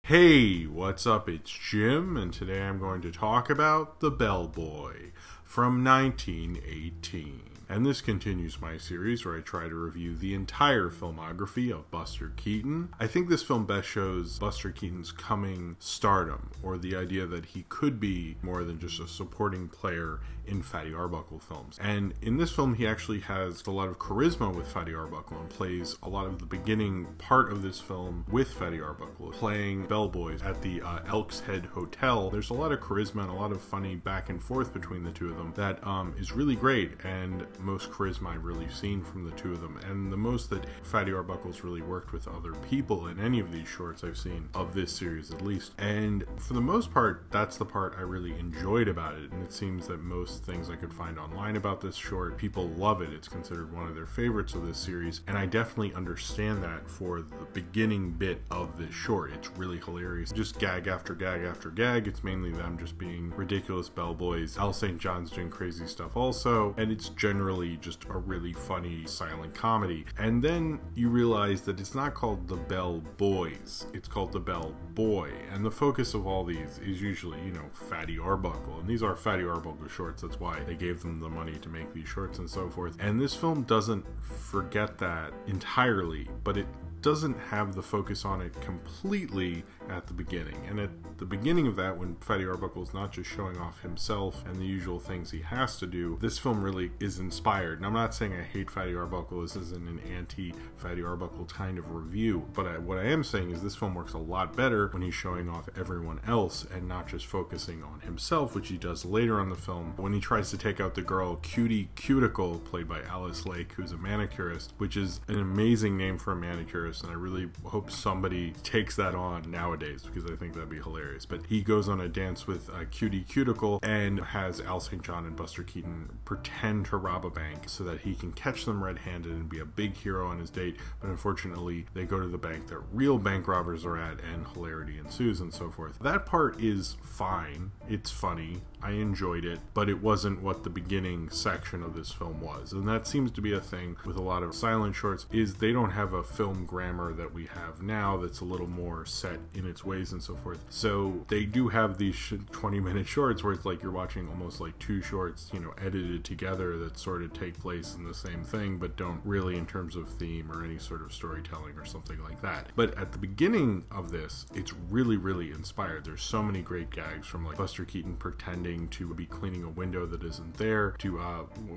Hey, what's up? It's Jim, and today I'm going to talk about The Bellboy from 1918. And this continues my series where I try to review the entire filmography of Buster Keaton. I think this film best shows Buster Keaton's coming stardom, or the idea that he could be more than just a supporting player in Fatty Arbuckle films. And in this film, he actually has a lot of charisma with Fatty Arbuckle and plays a lot of the beginning part of this film with Fatty Arbuckle, playing bellboys at the Elk's Head Hotel. There's a lot of charisma and a lot of funny back and forth between the two of them that is really great, and most charisma I've really seen from the two of them, and the most that Fatty Arbuckle's really worked with other people in any of these shorts I've seen of this series at least. And for the most part, that's the part I really enjoyed about it, and it seems that most things I could find online about this short, people love it. It's considered one of their favorites of this series, and I definitely understand that for the beginning bit of this short. It's really hilarious. Just gag after gag after gag. It's mainly them just being ridiculous bellboys. Al St. John's doing crazy stuff also, and it's generally just a really funny silent comedy. And then you realize that it's not called The Bell Boys, it's called The Bell Boy, and the focus of all these is usually, you know, Fatty Arbuckle, and these are Fatty Arbuckle shorts. That's why they gave them the money to make these shorts and so forth. And this film doesn't forget that entirely, but it doesn't have the focus on it completely at the beginning. And at the beginning of that, when Fatty Arbuckle is not just showing off himself and the usual things he has to do, this film really is inspired. And I'm not saying I hate Fatty Arbuckle. This isn't an anti-Fatty Arbuckle kind of review. But what I am saying is this film works a lot better when he's showing off everyone else and not just focusing on himself, which he does later on the film when he tries to take out the girl Cutie Cuticle, played by Alice Lake, who's a manicurist, which is an amazing name for a manicurist. And I really hope somebody takes that on nowadays, because I think that'd be hilarious. But he goes on a dance with Cutie Cuticle and has Al St. John and Buster Keaton pretend to rob a bank so that he can catch them red-handed and be a big hero on his date. But unfortunately, they go to the bank that real bank robbers are at, and hilarity ensues and so forth. That part is fine. It's funny. I enjoyed it, but it wasn't what the beginning section of this film was. And that seems to be a thing with a lot of silent shorts, is they don't have a film grammar that we have now that's a little more set in its ways and so forth. So they do have these 20-minute shorts where it's like you're watching almost like two shorts, you know, edited together that sort of take place in the same thing, but don't really in terms of theme or any sort of storytelling or something like that. But at the beginning of this, it's really, really inspired. There's so many great gags, from like Buster Keaton pretending to be cleaning a window that isn't there, to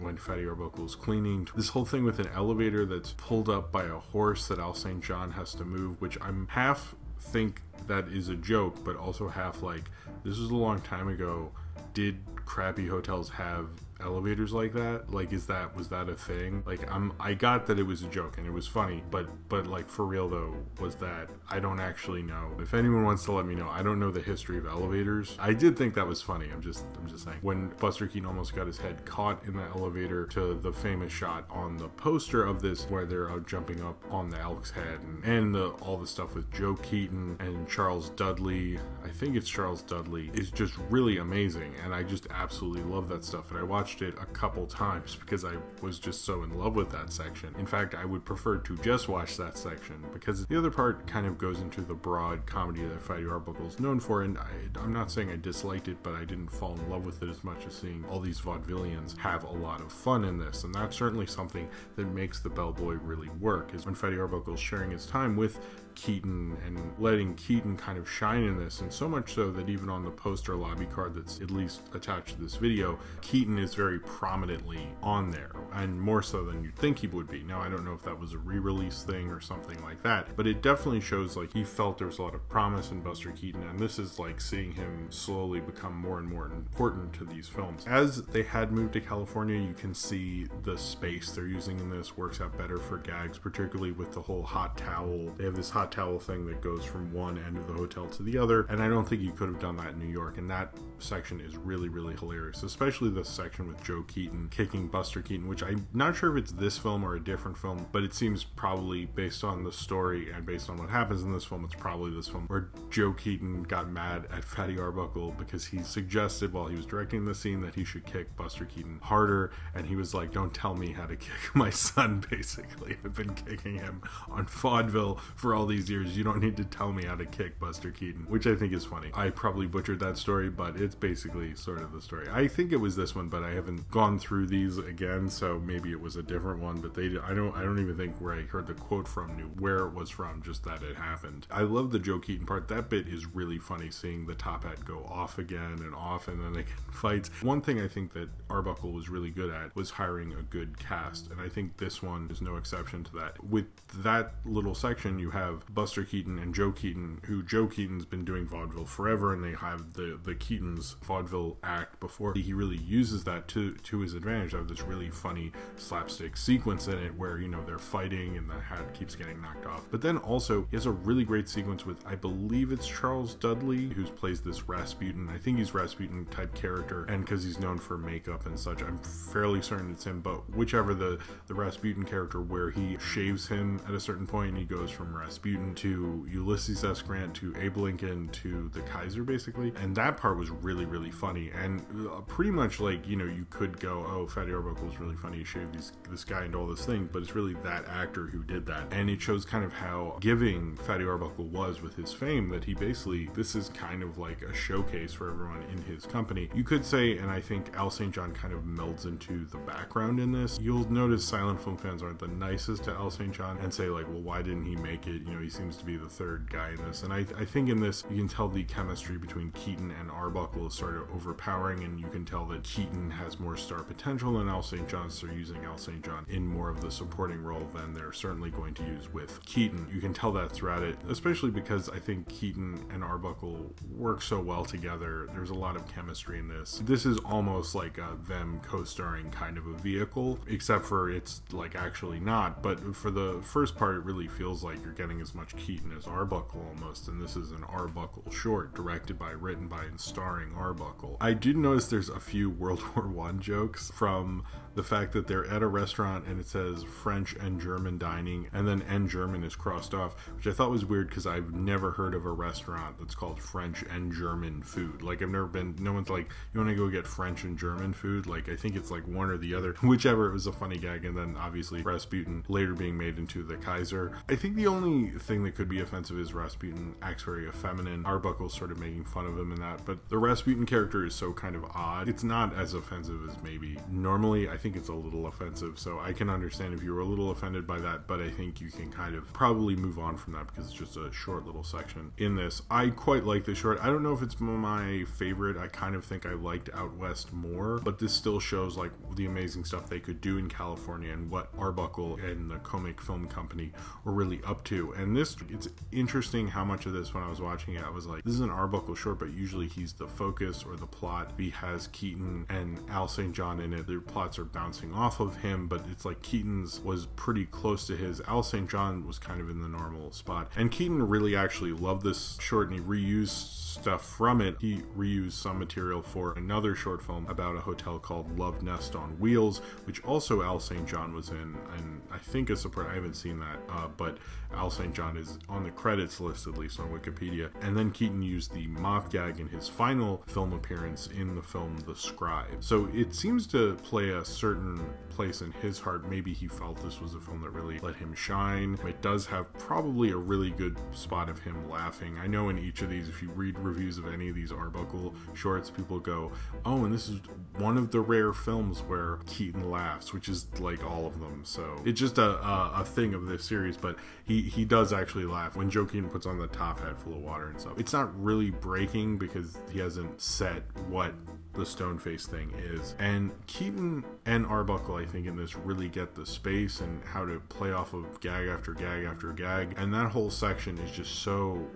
when Fatty Arbuckle's cleaning, to this whole thing with an elevator that's pulled up by a horse that Al St. John has to move, which I'm half think that is a joke, but also half like, this was a long time ago. Did crappy hotels have elevators like that? Like, was that a thing? Like, I got that it was a joke and it was funny, but like, for real though, was that? I don't actually know. If anyone wants to let me know, I don't know the history of elevators. I did think that was funny. I'm just saying. When Buster Keaton almost got his head caught in the elevator, to the famous shot on the poster of this where they're jumping up on the Elk's Head, and all the stuff with Joe Keaton and Charles Dudley, I think it's Charles Dudley, is just really amazing, and I just absolutely love that stuff. And I watched it a couple times because I was just so in love with that section. In fact, I would prefer to just watch that section, because the other part kind of goes into the broad comedy that Fatty Arbuckle is known for, and I'm not saying I disliked it, but I didn't fall in love with it as much as seeing all these vaudevillians have a lot of fun in this. And that's certainly something that makes The Bellboy really work, is when Fatty Arbuckle is sharing his time with Keaton and letting Keaton kind of shine in this, and so much so that even on the poster lobby card that's at least attached to this video, Keaton is very prominently on there, and more so than you'd think he would be. Now, I don't know if that was a re-release thing or something like that, but it definitely shows like he felt there was a lot of promise in Buster Keaton, and this is like seeing him slowly become more and more important to these films. As they had moved to California, you can see the space they're using in this works out better for gags, particularly with the whole hot towel. They have this hot towel thing that goes from one end of the hotel to the other, and I don't think you could have done that in New York, and that section is really, really hilarious, especially the section with Joe Keaton kicking Buster Keaton, which I'm not sure if it's this film or a different film, but it seems probably based on the story and based on what happens in this film, it's probably this film, where Joe Keaton got mad at Fatty Arbuckle because he suggested while he was directing the scene that he should kick Buster Keaton harder, and he was like, don't tell me how to kick my son, basically. I've been kicking him on vaudeville for all these years. You don't need to tell me how to kick Buster Keaton, which I think is funny. I probably butchered that story, but it's basically sort of the story. I think it was this one, but I haven't gone through these again, so maybe it was a different one, but I don't even think where I heard the quote from knew where it was from, just that it happened. I love the Joe Keaton part. That bit is really funny, seeing the top hat go off again and off, and then they get fights. One thing I think that Arbuckle was really good at was hiring a good cast, and I think this one is no exception to that. With that little section, you have Buster Keaton and Joe Keaton, who Joe Keaton's been doing vaudeville forever, and they have the Keaton's vaudeville act before. He really uses that to his advantage. They have this really funny slapstick sequence in it where, you know, they're fighting and the hat keeps getting knocked off. But then also, he has a really great sequence with, I believe it's Charles Dudley, who plays this Rasputin. I think he's Rasputin type character, and because he's known for makeup and such, I'm fairly certain it's him, but whichever the Rasputin character, where he shaves him at a certain point and he goes from Rasputin to Ulysses S. Grant to Abe Lincoln to the Kaiser, basically. And that part was really, really funny, and pretty much like, you know, you could go, oh, Fatty Arbuckle's really funny, he shaved this guy and all this thing, but it's really that actor who did that. And it shows kind of how giving Fatty Arbuckle was with his fame, that he basically, this is kind of like a showcase for everyone in his company. You could say, and I think Al St. John kind of melds into the background in this. You'll notice silent film fans aren't the nicest to Al St. John and say like, well, why didn't he make it? You know, he seems to be the third guy in this. And I think in this, you can tell the chemistry between Keaton and Arbuckle is sort of overpowering, and you can tell that Keaton has more star potential than Al St. John, so they're using Al St. John in more of the supporting role than they're certainly going to use with Keaton. You can tell that throughout it, especially because I think Keaton and Arbuckle work so well together. There's a lot of chemistry in this. This is almost like them co-starring kind of a vehicle, except for it's like actually not. But for the first part, it really feels like you're getting as much Keaton as Arbuckle almost, and this is an Arbuckle short, directed by, written by, and starring Arbuckle. I did notice there's a few World War I jokes, from the fact that they're at a restaurant and it says French and German dining, and then and German is crossed off, which I thought was weird because I've never heard of a restaurant that's called French and German food. Like, I've never been, no one's like, you want to go get French and German food? Like, I think it's like one or the other, whichever. It was a funny gag. And then obviously Rasputin later being made into the Kaiser. I think the only thing that could be offensive is Rasputin acts very effeminate. Arbuckle's sort of making fun of him in that, but the Rasputin character is so kind of odd. It's not as offensive as maybe normally. I think it's a little offensive, so I can understand if you were a little offended by that, but I think you can kind of probably move on from that because it's just a short little section in this. I quite like this short. I don't know if it's my favorite. I kind of think I liked Out West more, but this still shows like the amazing stuff they could do in California and what Arbuckle and the Comic Film Company were really up to. And this, it's interesting how much of this, when I was watching it, I was like, this is an Arbuckle short, but usually he's the focus or the plot. He has Keaton and Al St. John in it. Their plots are bouncing off of him, but it's like Keaton's was pretty close to his. Al St. John was kind of in the normal spot. And Keaton really actually loved this short, and he reused stuff from it. He reused some material for another short film about a hotel called Love Nest on Wheels, which also Al St. John was in, and I think a support. I haven't seen that, but Al St. John is on the credits list, at least on Wikipedia. And then Keaton used the mop gag in his final film appearance in the film The Scribe. So it seems to play a certain place in his heart. Maybe he felt this was a film that really let him shine. It does have probably a really good spot of him laughing. I know in each of these, if you read reviews of any of these Arbuckle shorts, people go, oh, and this is one of the rare films where Keaton laughs, which is like all of them. So it's just a thing of this series, but he does actually laugh when Joe Keaton puts on the top hat full of water and stuff. It's not really breaking because he hasn't set what the stone face thing is. And Keaton and Arbuckle, I think, in this really get the space and how to play off of gag after gag after gag. And that whole section is just so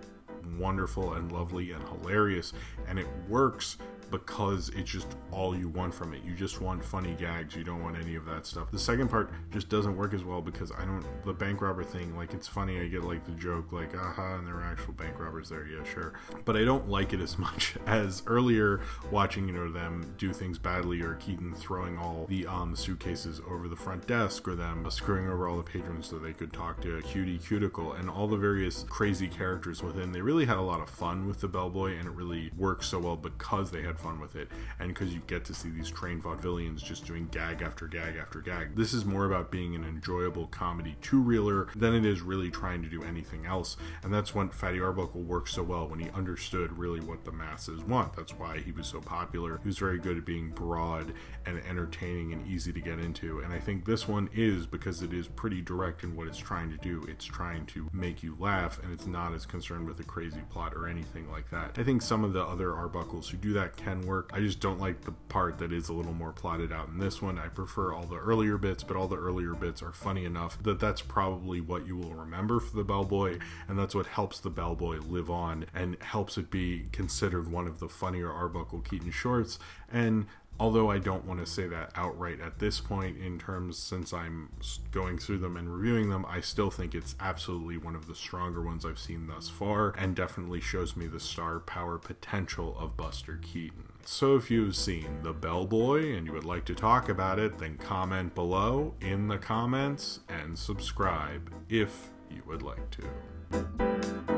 wonderful and lovely and hilarious, and it works because it's just all you want from it. You just want funny gags. You don't want any of that stuff. The second part just doesn't work as well because the bank robber thing, like, it's funny. I get like the joke, like, aha, and there are actual bank robbers there. Yeah, sure. But I don't like it as much as earlier watching, them do things badly, or Keaton throwing all the suitcases over the front desk, or them screwing over all the patrons so they could talk to Cutie Cuticle, and all the various crazy characters within. They really had a lot of fun with the Bellboy, and it really works so well because they had fun with it, and because you get to see these trained vaudevillians just doing gag after gag after gag. This is more about being an enjoyable comedy two-reeler than it is really trying to do anything else, and that's when Fatty Arbuckle works so well, when he understood really what the masses want. That's why he was so popular. He was very good at being broad and entertaining and easy to get into, and I think this one is, because it is pretty direct in what it's trying to do. It's trying to make you laugh, and it's not as concerned with a crazy plot or anything like that. I think some of the other Arbuckles who do that can work. I just don't like the part that is a little more plotted out in this one. I prefer all the earlier bits, but all the earlier bits are funny enough that that's probably what you will remember for the Bellboy, and that's what helps the Bellboy live on and helps it be considered one of the funnier Arbuckle Keaton shorts. And although I don't want to say that outright at this point in terms, since I'm going through them and reviewing them, I still think it's absolutely one of the stronger ones I've seen thus far, and definitely shows me the star power potential of Buster Keaton. So if you've seen The Bellboy and you would like to talk about it, then comment below in the comments and subscribe if you would like to.